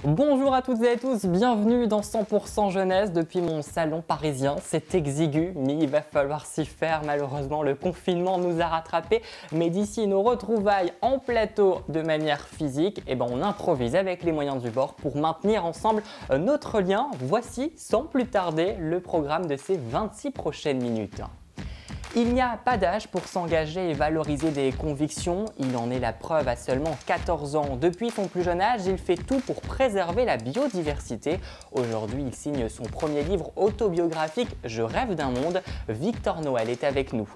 Bonjour à toutes et à tous, bienvenue dans 100% jeunesse depuis mon salon parisien. C'est exigu, mais il va falloir s'y faire. Malheureusement, le confinement nous a rattrapés. Mais d'ici nos retrouvailles en plateau de manière physique, on improvise avec les moyens du bord pour maintenir ensemble notre lien. Voici, sans plus tarder, le programme de ces 26 prochaines minutes. Il n'y a pas d'âge pour s'engager et valoriser des convictions. Il en est la preuve à seulement 14 ans. Depuis son plus jeune âge, il fait tout pour préserver la biodiversité. Aujourd'hui, il signe son premier livre autobiographique « Je rêve d'un monde ». Victor Noël est avec nous.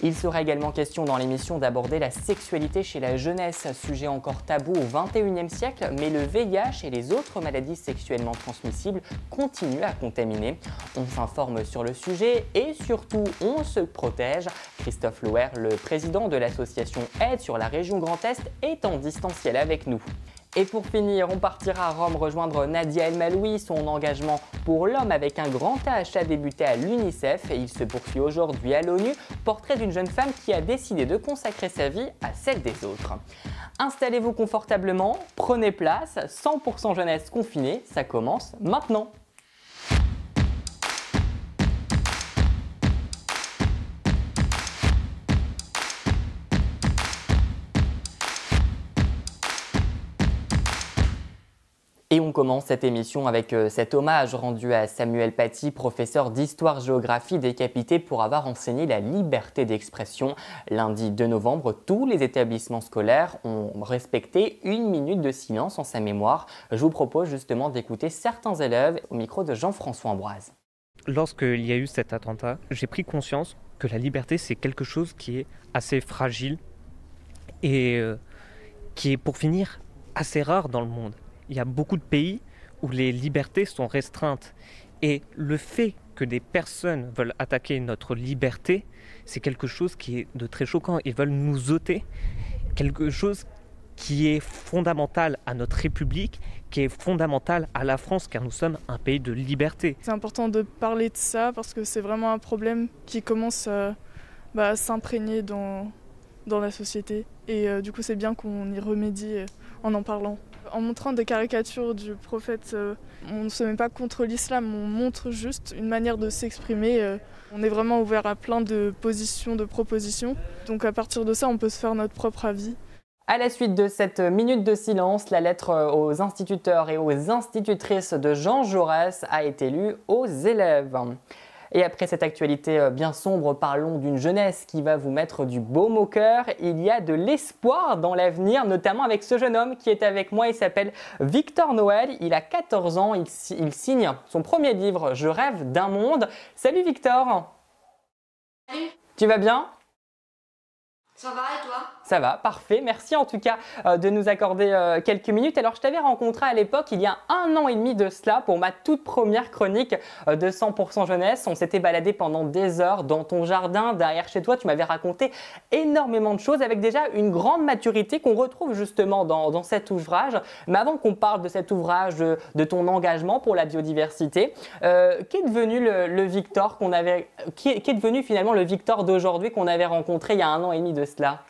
Il sera également question dans l'émission d'aborder la sexualité chez la jeunesse, sujet encore tabou au XXIe siècle, mais le VIH et les autres maladies sexuellement transmissibles continuent à contaminer. On s'informe sur le sujet et surtout on se protège. Christophe Louer, le président de l'association Aide sur la région Grand Est, est en distanciel avec nous. Et pour finir, on partira à Rome rejoindre Nadia El Maloui. Son engagement pour l'homme avec un grand H a débuté à l'UNICEF et il se poursuit aujourd'hui à l'ONU. Portrait d'une jeune femme qui a décidé de consacrer sa vie à celle des autres. Installez-vous confortablement, prenez place, 100% jeunesse confinée, ça commence maintenant. Et on commence cette émission avec cet hommage rendu à Samuel Paty, professeur d'histoire-géographie décapité pour avoir enseigné la liberté d'expression. Lundi 2 novembre, tous les établissements scolaires ont respecté 1 minute de silence en sa mémoire. Je vous propose justement d'écouter certains élèves au micro de Jean-François Ambroise. Lorsqu'il y a eu cet attentat, j'ai pris conscience que la liberté, c'est quelque chose qui est assez fragile et qui est, pour finir, assez rare dans le monde. Il y a beaucoup de pays où les libertés sont restreintes. Et le fait que des personnes veulent attaquer notre liberté, c'est quelque chose qui est de très choquant. Ils veulent nous ôter quelque chose qui est fondamental à notre République, qui est fondamental à la France, car nous sommes un pays de liberté. C'est important de parler de ça parce que c'est vraiment un problème qui commence à s'imprégner dans la société. Et du coup, c'est bien qu'on y remédie en parlant. En montrant des caricatures du prophète, on ne se met pas contre l'islam, on montre juste une manière de s'exprimer. On est vraiment ouvert à plein de positions, de propositions. Donc à partir de ça, on peut se faire notre propre avis. À la suite de cette minute de silence, la lettre aux instituteurs et aux institutrices de Jean Jaurès a été lue aux élèves. Et après cette actualité bien sombre, parlons d'une jeunesse qui va vous mettre du baume au cœur. Il y a de l'espoir dans l'avenir, notamment avec ce jeune homme qui est avec moi. Il s'appelle Victor Noël, il a 14 ans, il signe son premier livre « Je rêve d'un monde ». Salut Victor. Salut. Tu vas bien ? Ça va et toi ? Ça va, parfait. Merci en tout cas de nous accorder quelques minutes. Alors je t'avais rencontré à l'époque, il y a 1 an et demi de cela, pour ma toute première chronique de 100% jeunesse. On s'était baladé pendant des heures dans ton jardin, derrière chez toi. Tu m'avais raconté énormément de choses avec déjà une grande maturité qu'on retrouve justement dans cet ouvrage. Mais avant qu'on parle de cet ouvrage, de ton engagement pour la biodiversité, qu'est devenu le Victor qu'est devenu finalement le Victor d'aujourd'hui qu'on avait rencontré il y a 1 an et demi de cela ?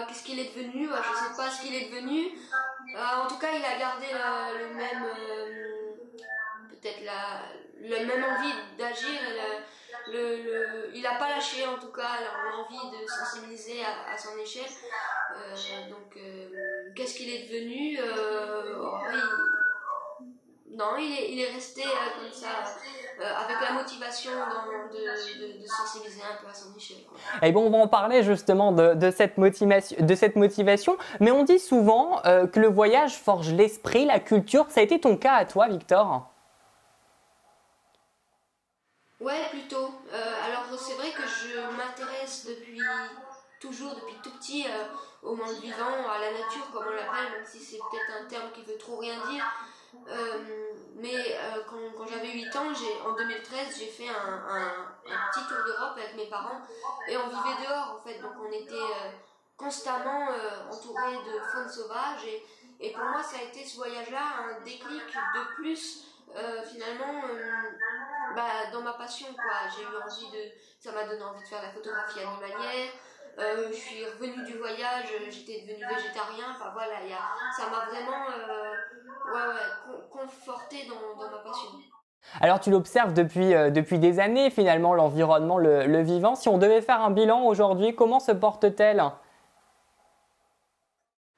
Qu'est-ce qu'il est devenu ? Je sais pas ce qu'il est devenu. En tout cas, il a gardé le même, peut-être la même envie d'agir. Il n'a pas lâché en tout cas l'envie de sensibiliser à son échelle. Qu'est-ce qu'il est devenu ? Non, il est resté comme ça, avec la motivation de sensibiliser un peu à son échelle. Et on va en parler justement de cette motivation, mais on dit souvent que le voyage forge l'esprit, la culture. Ça a été ton cas à toi, Victor ? Ouais, plutôt. Alors c'est vrai que je m'intéresse depuis tout petit au monde vivant, à la nature comme on l'appelle, même si c'est peut-être un terme qui veut trop rien dire. Quand j'avais 8 ans, en 2013, j'ai fait un petit tour d'Europe avec mes parents et on vivait dehors en fait, donc on était constamment entouré de faune sauvage et pour moi ça a été ce voyage-là un déclic de plus dans ma passion quoi. Ça m'a donné envie de faire la photographie animalière, je suis revenue du voyage, j'étais devenue végétarien, enfin voilà, ça m'a vraiment confortée dans ma passion. Alors tu l'observes depuis des années finalement, l'environnement, le vivant. Si on devait faire un bilan aujourd'hui, comment se porte-t-elle?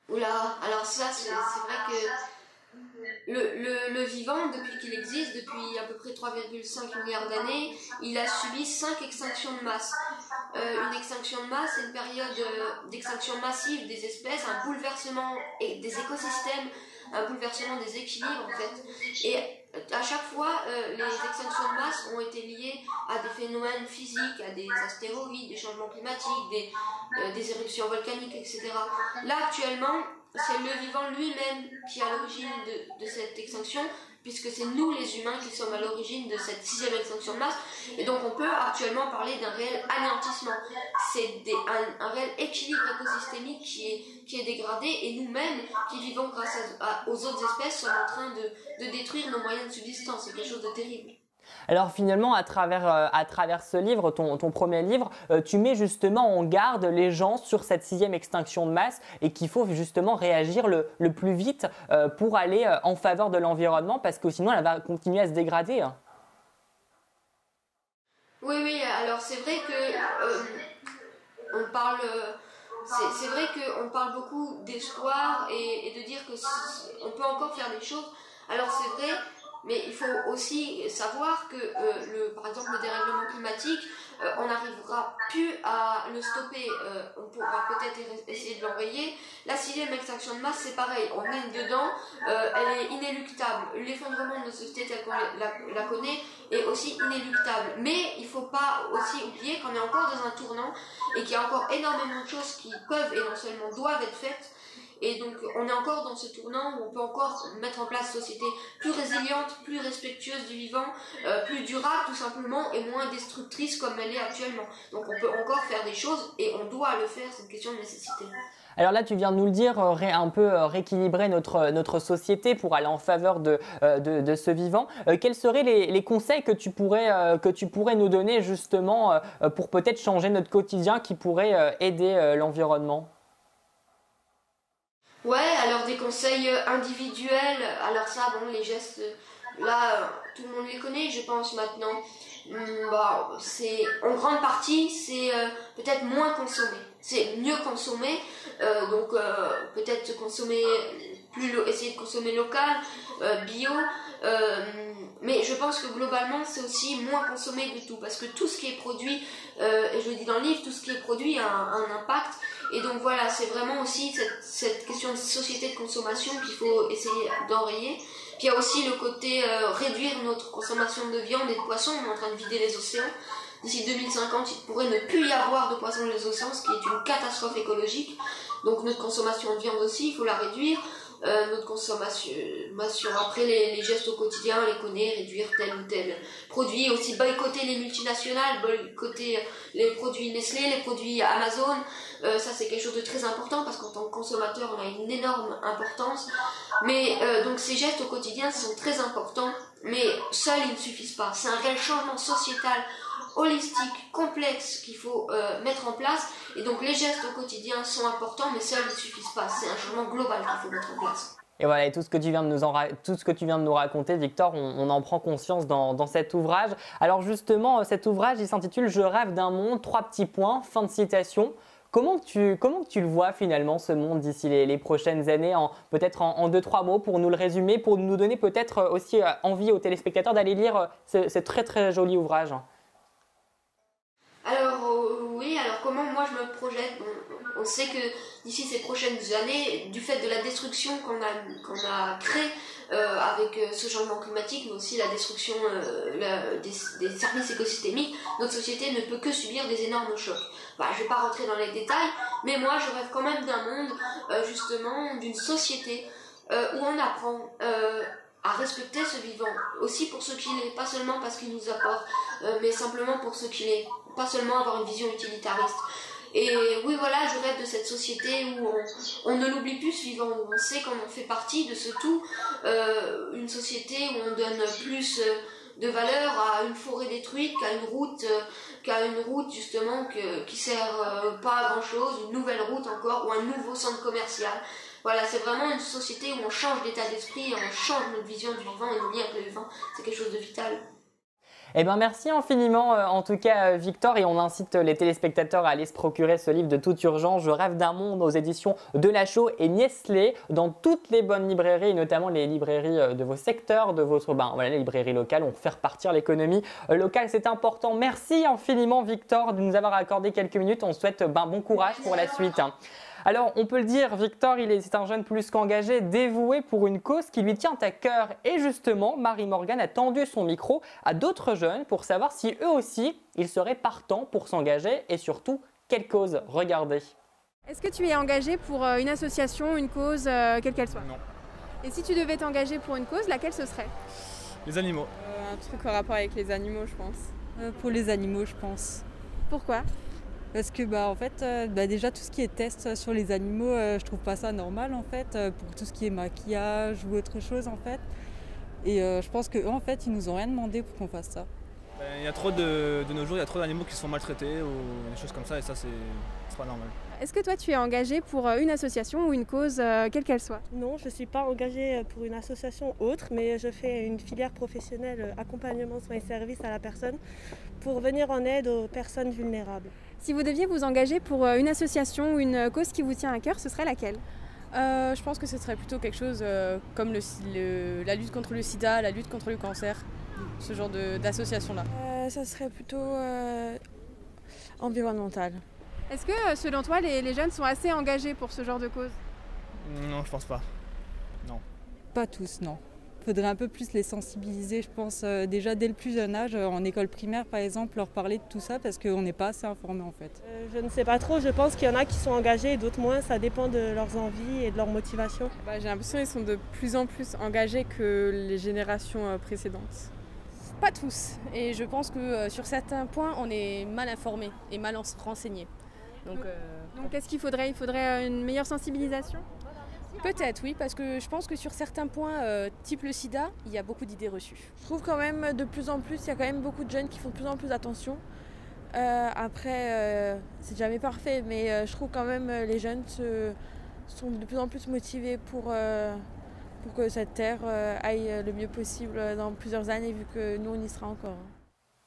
Oula, alors ça c'est vrai que le vivant, depuis qu'il existe, depuis à peu près 3,5 milliards d'années, il a subi 5 extinctions de masse. Une extinction de masse, c'est une période d'extinction massive des espèces, un bouleversement des écosystèmes, un bouleversement des équilibres en fait. Et à chaque fois, les extinctions de masse ont été liées à des phénomènes physiques, à des astéroïdes, des changements climatiques, des éruptions volcaniques, etc. Là, actuellement, c'est le vivant lui-même qui est à l'origine de cette extinction, puisque c'est nous les humains qui sommes à l'origine de cette 6e extinction de masse, et donc on peut actuellement parler d'un réel anéantissement. C'est un réel équilibre écosystémique qui est dégradé, et nous-mêmes qui vivons grâce aux autres espèces sommes en train de détruire nos moyens de subsistance. C'est quelque chose de terrible. Alors finalement, à travers ce livre, ton premier livre, tu mets justement en garde les gens sur cette 6e extinction de masse et qu'il faut justement réagir le plus vite pour aller en faveur de l'environnement, parce que sinon elle va continuer à se dégrader. Oui, alors c'est vrai que on parle... C'est vrai qu'on parle beaucoup d'espoir et de dire qu'on peut encore faire des choses. Alors c'est vrai, mais il faut aussi savoir que par exemple le dérèglement climatique, on n'arrivera plus à le stopper, on pourra peut-être essayer de l'enrayer. La 6e extinction de masse, c'est pareil, on est dedans, elle est inéluctable. L'effondrement de notre société telle qu'on la connaît est aussi inéluctable. Mais il ne faut pas aussi oublier qu'on est encore dans un tournant et qu'il y a encore énormément de choses qui peuvent et non seulement doivent être faites. Et donc on est encore dans ce tournant où on peut encore mettre en place une société plus résiliente, plus respectueuse du vivant, plus durable tout simplement, et moins destructrice comme elle est actuellement. Donc on peut encore faire des choses et on doit le faire, c'est une question de nécessité. Alors là, tu viens de nous le dire, un peu rééquilibrer notre société pour aller en faveur de ce vivant. Quels seraient les conseils que tu pourrais nous donner justement pour peut-être changer notre quotidien qui pourrait aider l'environnement ? Ouais, alors des conseils individuels, alors ça, bon, les gestes, là, tout le monde les connaît, je pense, maintenant. C'est, en grande partie, c'est peut-être moins consommer. C'est mieux consommer, donc peut-être consommer essayer de consommer local, bio, mais je pense que globalement, c'est aussi moins consommer de tout, parce que tout ce qui est produit, et je le dis dans le livre, tout ce qui est produit a un impact. Et donc voilà, c'est vraiment aussi cette question de société de consommation qu'il faut essayer d'enrayer. Puis il y a aussi le côté réduire notre consommation de viande et de poissons. On est en train de vider les océans. D'ici 2050, il pourrait ne plus y avoir de poissons dans les océans, ce qui est une catastrophe écologique. Donc notre consommation de viande aussi, il faut la réduire. Notre consommation, après les gestes au quotidien, on les connaît, réduire tel ou tel produit, aussi boycotter les multinationales, boycotter les produits Nestlé, les produits Amazon, ça c'est quelque chose de très important parce qu'en tant que consommateur on a une énorme importance, mais donc ces gestes au quotidien sont très importants, mais seuls ils ne suffisent pas, c'est un réel changement sociétal, holistique, complexe qu'il faut mettre en place, et donc les gestes au quotidien sont importants mais seuls ne suffisent pas, c'est un changement global qu'il faut mettre en place. Et voilà, et tout ce que tu viens de nous raconter, Victor, on en prend conscience dans cet ouvrage. Alors justement, cet ouvrage, il s'intitule « Je rêve d'un monde, 3 petits points », fin de citation. Comment tu le vois finalement, ce monde, d'ici les prochaines années, peut-être en 2-3 mots, pour nous le résumer, pour nous donner peut-être aussi envie aux téléspectateurs d'aller lire ce très très joli ouvrage. Alors oui, alors comment moi je me projette? On sait que d'ici ces prochaines années, du fait de la destruction qu'on a créée avec ce changement climatique, mais aussi la destruction des services écosystémiques, notre société ne peut que subir des énormes chocs. Je ne vais pas rentrer dans les détails, mais moi je rêve quand même d'un monde, justement, d'une société où on apprend à respecter ce vivant, aussi pour ce qu'il est, pas seulement parce qu'il nous apporte, mais simplement pour ce qu'il est, pas seulement avoir une vision utilitariste. Et oui, voilà, je rêve de cette société où on ne l'oublie plus ce vivant, où on sait qu'on en fait partie de ce tout, une société où on donne plus de valeur à une forêt détruite, qu'à une route justement qui sert pas à grand chose, une nouvelle route encore ou un nouveau centre commercial. Voilà, c'est vraiment une société où on change d'état d'esprit, on change notre vision du vivant et nous dire que le vivant c'est quelque chose de vital. Eh bien, merci infiniment, en tout cas, Victor, et on incite les téléspectateurs à aller se procurer ce livre de toute urgence, Je rêve d'un monde, aux éditions de Lachaud et Niestlé, dans toutes les bonnes librairies, et notamment les librairies de vos secteurs, de votre, voilà, les librairies locales, on fait repartir l'économie locale, c'est important. Merci infiniment, Victor, de nous avoir accordé quelques minutes. On souhaite bon courage pour la suite. Alors, on peut le dire, Victor, c'est un jeune plus qu'engagé, dévoué pour une cause qui lui tient à cœur. Et justement, Marie-Morgane a tendu son micro à d'autres jeunes pour savoir si eux aussi, ils seraient partants pour s'engager et surtout, quelle cause. Regardez. Est-ce que tu es engagé pour une association, une cause, quelle qu'elle soit? Non. Et si tu devais t'engager pour une cause, laquelle ce serait? Les animaux. Un truc en rapport avec les animaux, je pense. Pour les animaux, je pense. Pourquoi? Parce que en fait, déjà tout ce qui est test sur les animaux, je trouve pas ça normal en fait, pour tout ce qui est maquillage ou autre chose en fait. Et je pense qu'eux en fait, ils nous ont rien demandé pour qu'on fasse ça. Il y a trop de nos jours, il y a trop d'animaux qui se font maltraités ou des choses comme ça et ça c'est pas normal. Est-ce que toi tu es engagé pour une association ou une cause, quelle qu'elle soit? Non, je ne suis pas engagée pour une association autre, mais je fais une filière professionnelle accompagnement, soins et services à la personne pour venir en aide aux personnes vulnérables. Si vous deviez vous engager pour une association ou une cause qui vous tient à cœur, ce serait laquelle? Je pense que ce serait plutôt quelque chose comme la lutte contre le sida, la lutte contre le cancer, ce genre d'association-là. Ça serait plutôt environnemental. Est-ce que selon toi les jeunes sont assez engagés pour ce genre de cause? Non, je pense pas. Non. Pas tous, non. Il faudrait un peu plus les sensibiliser, je pense, déjà dès le plus jeune âge, en école primaire par exemple, leur parler de tout ça parce qu'on n'est pas assez informés en fait. Je ne sais pas trop, je pense qu'il y en a qui sont engagés et d'autres moins, ça dépend de leurs envies et de leur motivation. J'ai l'impression qu'ils sont de plus en plus engagés que les générations précédentes. Pas tous, et je pense que sur certains points on est mal informé et mal renseigné. Donc qu'est-ce qu'il faudrait? Il faudrait une meilleure sensibilisation? Peut-être oui, parce que je pense que sur certains points, type le sida, il y a beaucoup d'idées reçues. Je trouve quand même de plus en plus, il y a quand même beaucoup de jeunes qui font de plus en plus attention. Après, c'est jamais parfait, mais je trouve quand même les jeunes sont de plus en plus motivés pour que cette terre aille le mieux possible dans plusieurs années, vu que nous on y sera encore.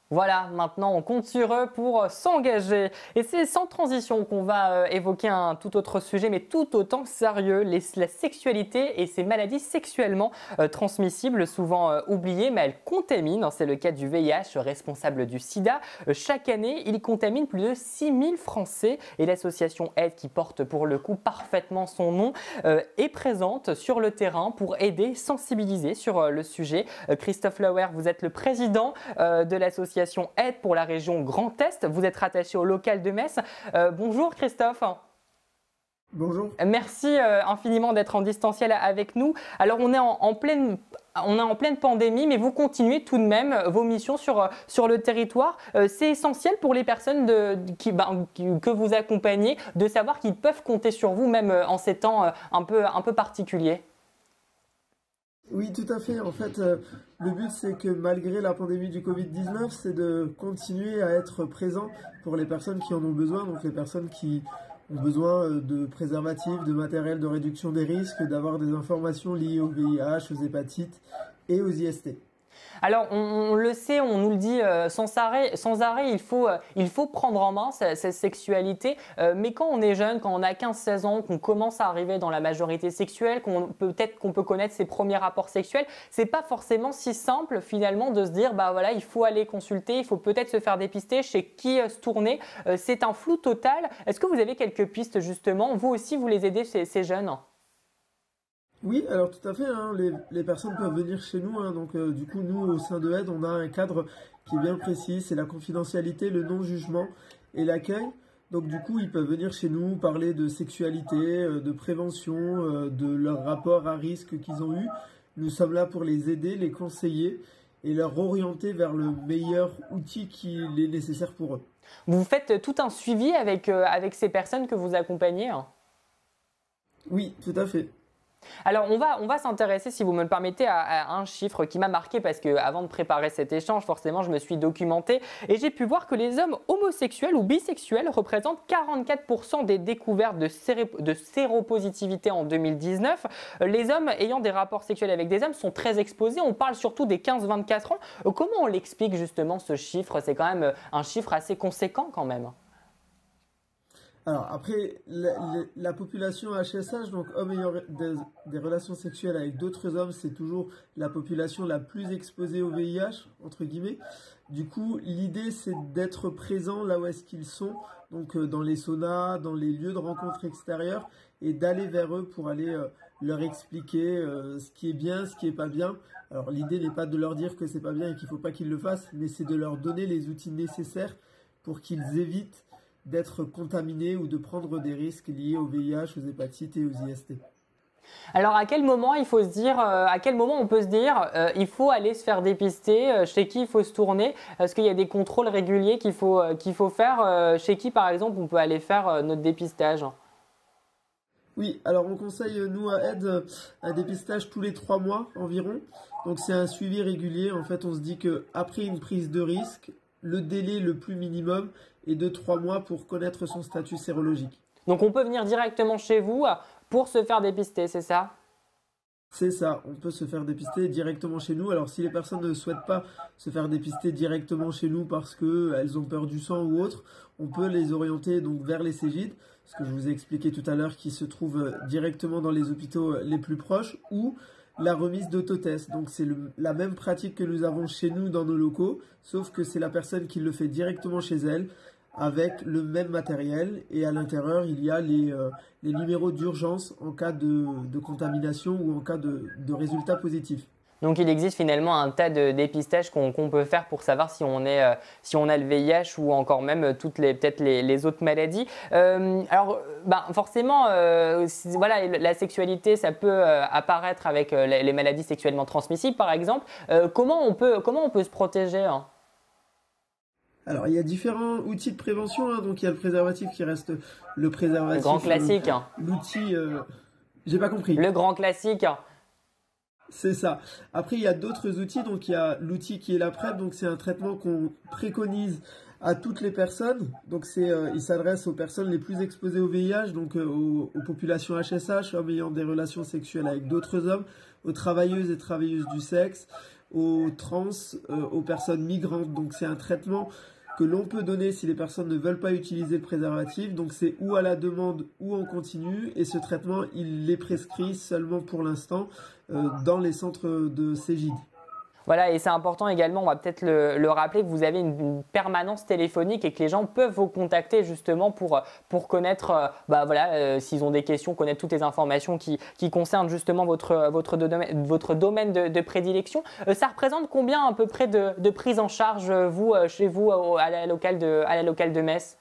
Voilà, maintenant on compte sur eux pour s'engager. Et c'est sans transition qu'on va évoquer un tout autre sujet, mais tout autant sérieux, la sexualité et ces maladies sexuellement transmissibles, souvent oubliées, mais elles contaminent. C'est le cas du VIH, responsable du sida. Chaque année, il contamine plus de 6000 Français et l'association Aide, qui porte pour le coup parfaitement son nom, est présente sur le terrain pour aider, sensibiliser sur le sujet. Christophe Lauer, vous êtes le président de l'association Aide pour la région Grand Est. Vous êtes rattaché au local de Metz. Bonjour Christophe. Bonjour. Merci infiniment d'être en distanciel avec nous. Alors on est en pleine pandémie, mais vous continuez tout de même vos missions sur le territoire. C'est essentiel pour les personnes que vous accompagnez de savoir qu'ils peuvent compter sur vous, même en ces temps un peu particuliers. Oui, tout à fait. En fait, le but, c'est que malgré la pandémie du Covid-19, c'est de continuer à être présent pour les personnes qui en ont besoin, donc les personnes qui ont besoin de préservatifs, de matériel de réduction des risques, d'avoir des informations liées au VIH, aux hépatites et aux IST. Alors, on le sait, on nous le dit sans arrêt, il faut prendre en main cette sexualité. Mais quand on est jeune, quand on a 15-16 ans, qu'on commence à arriver dans la majorité sexuelle, peut-être qu'on peut connaître ses premiers rapports sexuels, c'est pas forcément si simple finalement de se dire, bah voilà, il faut aller consulter, il faut peut-être se faire dépister, chez qui se tourner. C'est un flou total. Est-ce que vous avez quelques pistes justement? Vous aussi, vous les aidez ces jeunes? Oui, alors tout à fait, hein, les personnes peuvent venir chez nous, hein, donc du coup nous au sein de Aide on a un cadre qui est bien précis, c'est la confidentialité, le non-jugement et l'accueil. Donc du coup ils peuvent venir chez nous parler de sexualité, de prévention, de leur rapport à risque qu'ils ont eu. Nous sommes là pour les aider, les conseiller et leur orienter vers le meilleur outil qu'il est nécessaire pour eux. Vous faites tout un suivi avec ces personnes que vous accompagnez, hein? Oui, tout à fait. Alors on va s'intéresser, si vous me le permettez, à un chiffre qui m'a marqué parce que avant de préparer cet échange, forcément je me suis documenté et j'ai pu voir que les hommes homosexuels ou bisexuels représentent 44% des découvertes de séropositivité en 2019. Les hommes ayant des rapports sexuels avec des hommes sont très exposés, on parle surtout des 15-24 ans. Comment on l'explique justement ce chiffre? C'est quand même un chiffre assez conséquent quand même. Alors après, la population HSH, donc hommes ayant des relations sexuelles avec d'autres hommes, c'est toujours la population la plus exposée au VIH, entre guillemets. Du coup, l'idée c'est d'être présent là où est-ce qu'ils sont, donc dans les saunas, dans les lieux de rencontres extérieurs, et d'aller vers eux pour aller leur expliquer ce qui est bien, ce qui est pas bien. Alors l'idée n'est pas de leur dire que c'est pas bien et qu'il faut pas qu'ils le fassent, mais c'est de leur donner les outils nécessaires pour qu'ils évitent d'être contaminés ou de prendre des risques liés au VIH, aux hépatites et aux IST. Alors à quel moment il faut se dire, à quel moment on peut se dire, il faut aller se faire dépister, chez qui il faut se tourner? Est-ce qu'il y a des contrôles réguliers qu'il faut faire, chez qui par exemple on peut aller faire notre dépistage? Oui, alors on conseille, nous, à Aide, un dépistage tous les 3 mois environ. Donc c'est un suivi régulier. En fait, on se dit qu'après une prise de risque, le délai le plus minimum est de 3 mois pour connaître son statut sérologique. Donc on peut venir directement chez vous pour se faire dépister, c'est ça? C'est ça, on peut se faire dépister directement chez nous. Alors si les personnes ne souhaitent pas se faire dépister directement chez nous parce qu'elles ont peur du sang ou autre, on peut les orienter donc vers les Cégides, ce que je vous ai expliqué tout à l'heure, qui se trouvent directement dans les hôpitaux les plus proches, ou la remise d'autotests. Donc c'est la même pratique que nous avons chez nous dans nos locaux, sauf que c'est la personne qui le fait directement chez elle, avec le même matériel, et à l'intérieur il y a les numéros d'urgence en cas de contamination ou en cas de résultat positif. Donc il existe finalement un tas de dépistages qu'on peut faire pour savoir si on a le VIH ou encore même peut-être les autres maladies. Alors forcément, voilà, la sexualité ça peut apparaître avec les maladies sexuellement transmissibles par exemple. Comment on peut se protéger, hein? Alors, il y a différents outils de prévention, hein. Donc il y a le préservatif qui reste le préservatif. Le grand classique. L'outil, j'ai pas compris. Le grand classique. C'est ça. Après, il y a d'autres outils. Donc il y a l'outil qui est la PrEP. Donc c'est un traitement qu'on préconise à toutes les personnes. Donc il s'adresse aux personnes les plus exposées au VIH, donc aux populations HSH, hommes ayant des relations sexuelles avec d'autres hommes, aux travailleuses et travailleuses du sexe, aux trans, aux personnes migrantes. Donc c'est un traitement que l'on peut donner si les personnes ne veulent pas utiliser le préservatif. Donc c'est ou à la demande ou en continu. Et ce traitement, il est prescrit seulement pour l'instant dans les centres de Cégide. Voilà, et c'est important également, on va peut-être le rappeler, que vous avez une permanence téléphonique et que les gens peuvent vous contacter justement pour connaître, s'ils ont des questions, connaître toutes les informations qui concernent justement votre domaine de prédilection. Ça représente combien à peu près de prise en charge, chez vous, à la locale de Metz?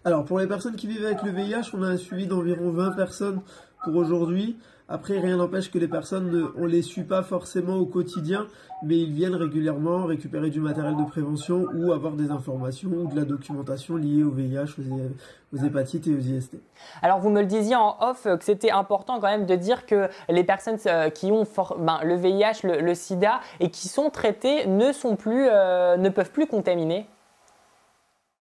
Alors, pour les personnes qui vivent avec le VIH, on a un suivi d'environ 20 personnes pour aujourd'hui. Après, rien n'empêche que les personnes, on ne les suit pas forcément au quotidien, mais ils viennent régulièrement récupérer du matériel de prévention ou avoir des informations ou de la documentation liée au VIH, aux hépatites et aux IST. Alors, vous me le disiez en off que c'était important quand même de dire que les personnes qui ont le VIH, le sida et qui sont traitées ne peuvent plus contaminer.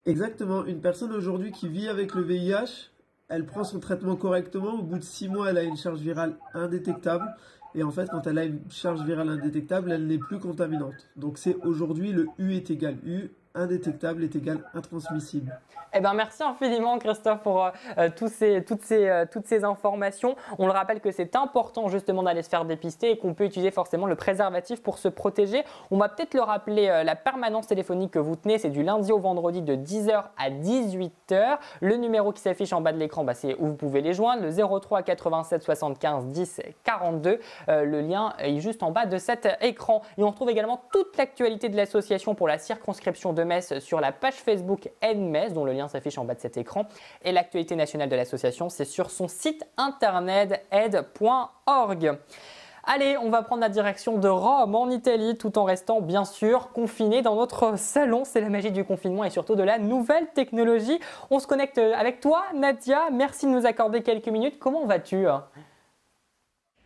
Exactement. Une personne aujourd'hui qui vit avec le VIH, elle prend son traitement correctement. Au bout de 6 mois, elle a une charge virale indétectable. Et en fait, quand elle a une charge virale indétectable, elle n'est plus contaminante. Donc c'est aujourd'hui le U est égal U, indétectable est égal intransmissible. Eh ben, merci infiniment Christophe pour toutes ces informations. On le rappelle que c'est important justement d'aller se faire dépister et qu'on peut utiliser forcément le préservatif pour se protéger. On va peut-être le rappeler, la permanence téléphonique que vous tenez, c'est du lundi au vendredi de 10h à 18h. Le numéro qui s'affiche en bas de l'écran, c'est où vous pouvez les joindre, le 03 87 75 10 42. Le lien est juste en bas de cet écran. Et on retrouve également toute l'actualité de l'association pour la circonscription de Metz sur la page Facebook Aide Metz, dont le lien s'affiche en bas de cet écran. Et l'actualité nationale de l'association, c'est sur son site internet aide.org. Allez, on va prendre la direction de Rome, en Italie, tout en restant bien sûr confiné dans notre salon. C'est la magie du confinement et surtout de la nouvelle technologie. On se connecte avec toi, Nadia. Merci de nous accorder quelques minutes. Comment vas-tu ?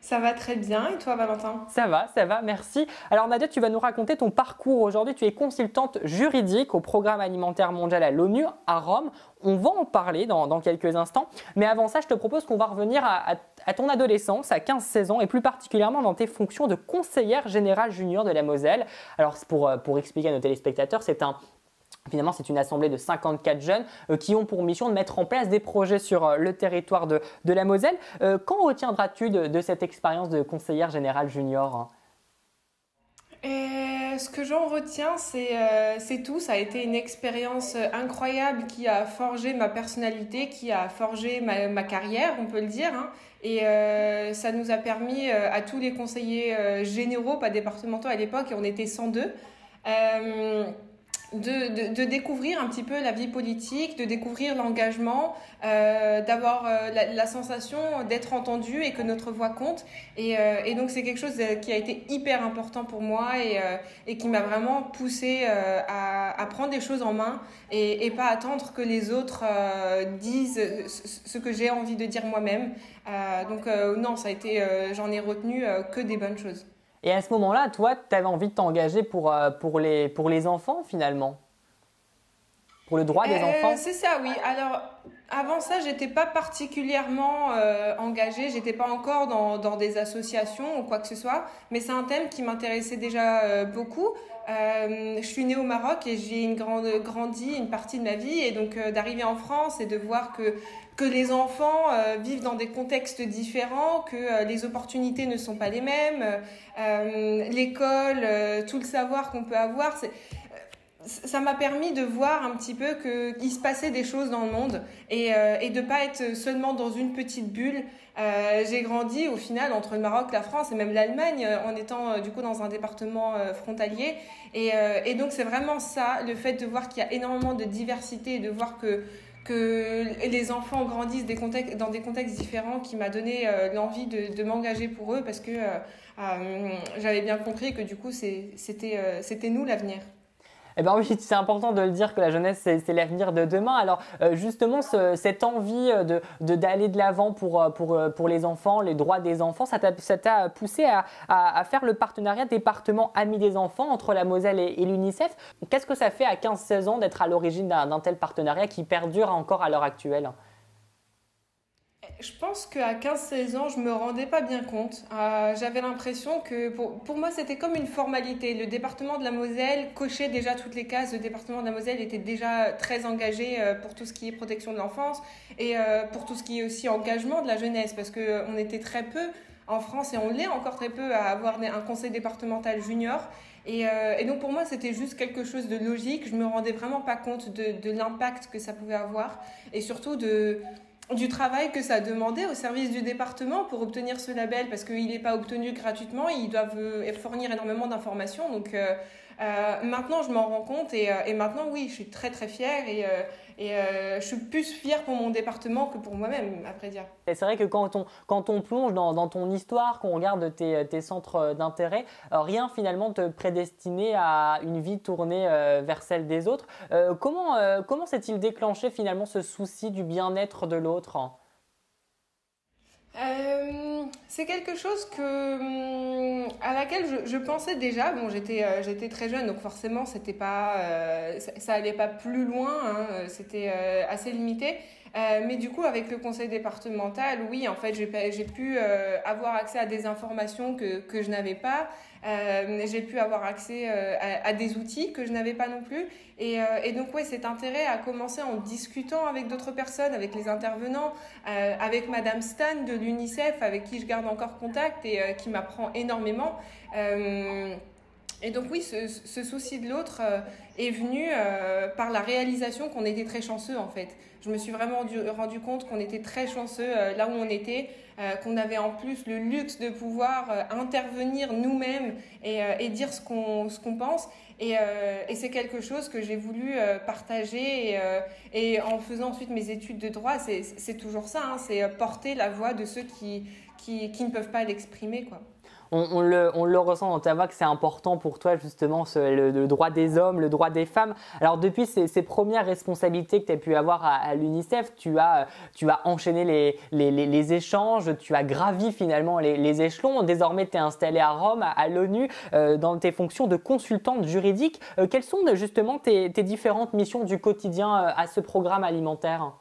Ça va très bien. Et toi, Valentin? Ça va, merci. Alors Nadia, tu vas nous raconter ton parcours aujourd'hui. Tu es consultante juridique au Programme alimentaire mondial à l'ONU à Rome. On va en parler dans quelques instants. Mais avant ça, je te propose qu'on va revenir à ton adolescence, à 15-16 ans, et plus particulièrement dans tes fonctions de conseillère générale junior de la Moselle. Alors pour expliquer à nos téléspectateurs, Finalement, c'est une assemblée de 54 jeunes qui ont pour mission de mettre en place des projets sur le territoire de la Moselle. Qu'en retiendras-tu de cette expérience de conseillère générale junior? Ce que j'en retiens, c'est tout. Ça a été une expérience incroyable qui a forgé ma personnalité, qui a forgé ma carrière, on peut le dire. Hein. Et ça nous a permis à tous les conseillers généraux, pas départementaux à l'époque, et on était 102, de découvrir un petit peu la vie politique, de découvrir l'engagement, d'avoir la sensation d'être entendu et que notre voix compte. Et donc c'est quelque chose qui a été hyper important pour moi et qui m'a vraiment poussée à prendre des choses en main et pas attendre que les autres disent ce que j'ai envie de dire moi-même. Donc non, ça a été, j'en ai retenu que des bonnes choses. Et à ce moment-là, toi, tu avais envie de t'engager pour les enfants, finalement? Pour le droit des enfants? C'est ça, oui. Alors, avant ça, j'étais pas particulièrement engagée. J'étais pas encore dans des associations ou quoi que ce soit. Mais c'est un thème qui m'intéressait déjà beaucoup. Je suis née au Maroc et j'ai grandi une partie de ma vie. Et donc, d'arriver en France et de voir que les enfants vivent dans des contextes différents, que les opportunités ne sont pas les mêmes, l'école, tout le savoir qu'on peut avoir, ça m'a permis de voir un petit peu qu'il se passait des choses dans le monde et de ne pas être seulement dans une petite bulle. J'ai grandi au final entre le Maroc, la France et même l'Allemagne en étant du coup dans un département frontalier. Et donc c'est vraiment ça, le fait de voir qu'il y a énormément de diversité et de voir que les enfants grandissent dans des contextes différents qui m'a donné l'envie de m'engager pour eux parce que j'avais bien compris que du coup c'était nous l'avenir. Eh bien oui, c'est important de le dire que la jeunesse, c'est l'avenir de demain. Alors justement, cette envie d'aller de l'avant pour les enfants, les droits des enfants, ça t'a poussé à faire le partenariat département Amis des enfants entre la Moselle et l'UNICEF. Qu'est-ce que ça fait à 15-16 ans d'être à l'origine d'un tel partenariat qui perdure encore à l'heure actuelle? Je pense qu'à 15-16 ans, je me rendais pas bien compte. J'avais l'impression que pour moi, c'était comme une formalité. Le département de la Moselle cochait déjà toutes les cases. Le département de la Moselle était déjà très engagé pour tout ce qui est protection de l'enfance et pour tout ce qui est aussi engagement de la jeunesse parce qu'on était très peu en France et on l'est encore très peu à avoir un conseil départemental junior. Et donc pour moi, c'était juste quelque chose de logique. Je me rendais vraiment pas compte de l'impact que ça pouvait avoir et surtout du travail que ça a demandé au service du département pour obtenir ce label parce qu'il n'est pas obtenu gratuitement, ils doivent fournir énormément d'informations. Donc maintenant, je m'en rends compte et maintenant, oui, je suis très très fière et je suis plus fière pour mon département que pour moi-même, à vrai dire. Et c'est vrai que quand on plonge dans ton histoire, qu'on regarde tes centres d'intérêt, rien finalement te prédestinait à une vie tournée vers celle des autres. Comment s'est-il déclenché finalement ce souci du bien-être de l'autre ? C'est quelque chose à laquelle je pensais déjà. Bon, j'étais très jeune, donc forcément, c'était pas, ça allait pas plus loin, hein, c'était assez limité. Mais du coup, avec le conseil départemental, oui, en fait, j'ai pu avoir accès à des informations que je n'avais pas. J'ai pu avoir accès à des outils que je n'avais pas non plus. Et donc, ouais, cet intérêt a commencé en discutant avec d'autres personnes, avec les intervenants, avec Madame Stan de l'UNICEF, avec qui je garde encore contact et qui m'apprend énormément. Et donc oui, ce souci de l'autre est venu par la réalisation qu'on était très chanceux en fait. Je me suis vraiment rendu compte qu'on était très chanceux là où on était, qu'on avait en plus le luxe de pouvoir intervenir nous-mêmes et dire ce qu'on pense. Et c'est quelque chose que j'ai voulu partager et en faisant ensuite mes études de droit, c'est toujours ça, hein, c'est porter la voix de ceux qui ne peuvent pas l'exprimer, quoi. on le ressent dans ta voix que c'est important pour toi justement le droit des hommes, le droit des femmes. Alors depuis ces premières responsabilités que tu as pu avoir à l'UNICEF, tu as enchaîné les échanges, tu as gravi finalement les échelons. Désormais, tu es installée à Rome, à l'ONU, dans tes fonctions de consultante juridique. Quelles sont justement tes différentes missions du quotidien à ce programme alimentaire ?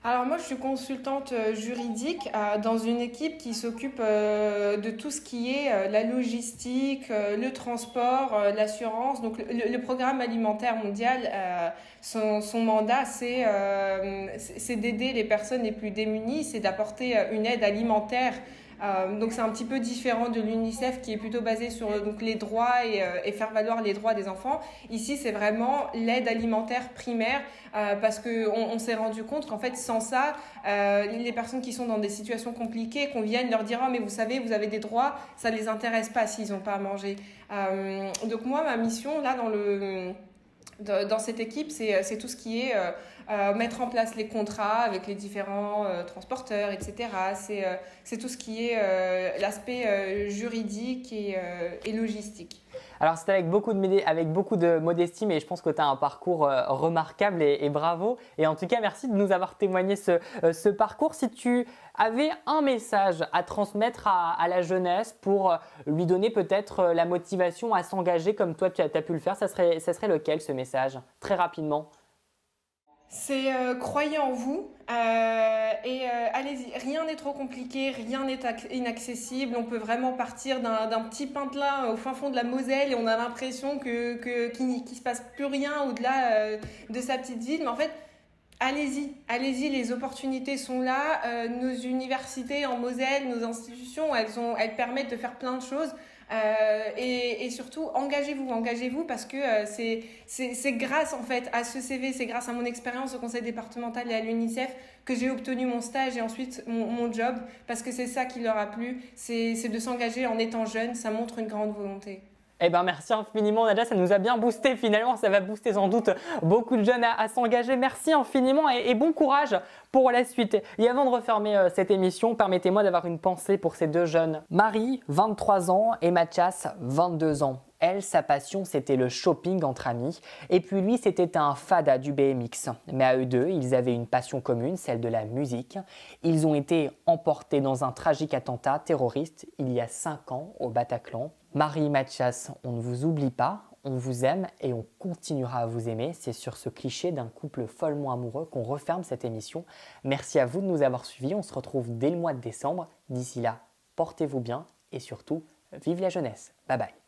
Alors moi, je suis consultante juridique dans une équipe qui s'occupe de tout ce qui est la logistique, le transport, l'assurance. Donc le programme alimentaire mondial, son mandat, c'est d'aider les personnes les plus démunies, c'est d'apporter une aide alimentaire. Donc c'est un petit peu différent de l'UNICEF qui est plutôt basé sur donc, les droits et faire valoir les droits des enfants. Ici, c'est vraiment l'aide alimentaire primaire parce qu'on s'est rendu compte qu'en fait, sans ça, les personnes qui sont dans des situations compliquées, qu'on vienne leur dire « Ah, mais vous savez, vous avez des droits », ça ne les intéresse pas s'ils n'ont pas à manger. Donc moi, ma mission, là, dans cette équipe, c'est tout ce qui est mettre en place les contrats avec les différents transporteurs, etc. C'est tout ce qui est l'aspect juridique et logistique. Alors c'est avec beaucoup de modestie, mais je pense que tu as un parcours remarquable et bravo. Et en tout cas, merci de nous avoir témoigné ce parcours. Si tu avais un message à transmettre à la jeunesse pour lui donner peut-être la motivation à s'engager comme toi tu as pu le faire, ça serait lequel ce message? Très rapidement. C'est croyez en vous et allez-y. Rien n'est trop compliqué, rien n'est inaccessible. On peut vraiment partir d'un petit patelin au fin fond de la Moselle et on a l'impression qu'il se passe plus rien au-delà de sa petite ville. Mais en fait, allez-y, les opportunités sont là. Nos universités en Moselle, nos institutions, elles permettent de faire plein de choses. Et surtout, engagez-vous parce que c'est grâce en fait à ce CV, c'est grâce à mon expérience au conseil départemental et à l'UNICEF que j'ai obtenu mon stage et ensuite mon job parce que c'est ça qui leur a plu, c'est de s'engager en étant jeune, ça montre une grande volonté. Eh bien, merci infiniment Nadia, ça nous a bien boosté finalement, ça va booster sans doute beaucoup de jeunes à s'engager. Merci infiniment et bon courage pour la suite. Et avant de refermer cette émission, permettez-moi d'avoir une pensée pour ces deux jeunes. Marie, 23 ans et Mathias, 22 ans. Elle, sa passion, c'était le shopping entre amis. Et puis lui, c'était un fada du BMX. Mais à eux deux, ils avaient une passion commune, celle de la musique. Ils ont été emportés dans un tragique attentat terroriste il y a 5 ans au Bataclan. Marie et Mathias, on ne vous oublie pas, on vous aime et on continuera à vous aimer. C'est sur ce cliché d'un couple follement amoureux qu'on referme cette émission. Merci à vous de nous avoir suivis. On se retrouve dès le mois de décembre. D'ici là, portez-vous bien et surtout, vive la jeunesse. Bye bye.